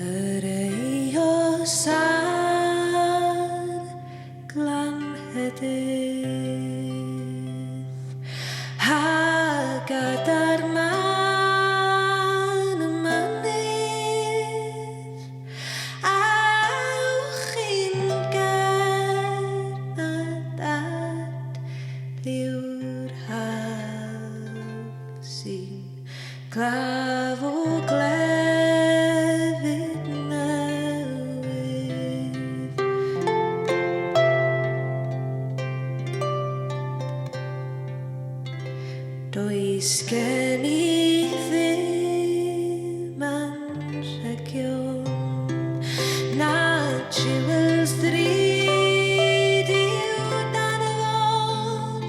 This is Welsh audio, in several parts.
yr ei o sar glanhedydd. Hag Adar Man y Mynydd, awch i'n gernad at ddiw'r haf sy'n glaf o glefyd newydd. Does gen i ddim anrhegion na jewels ddrud i'w danfon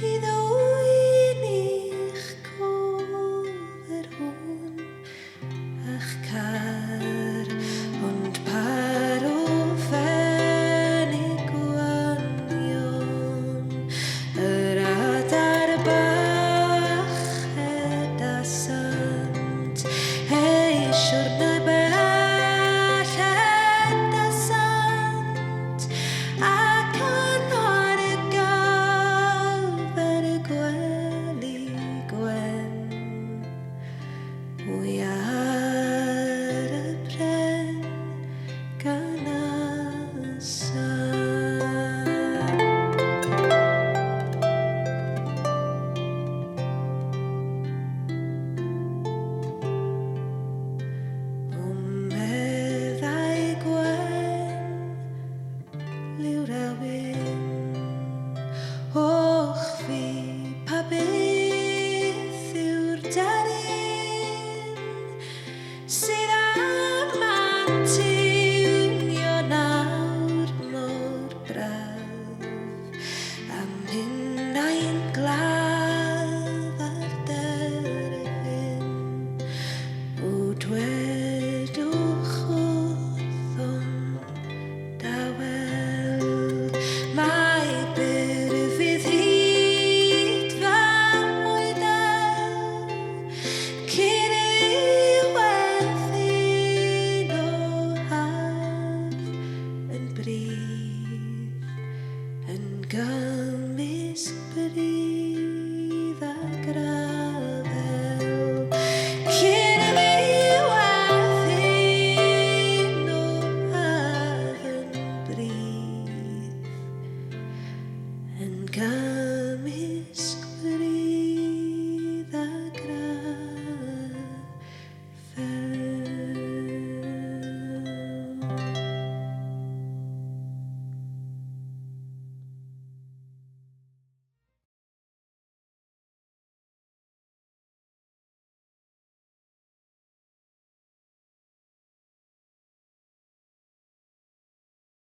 i ddwyn i'ch cof yr hwn a'ch cael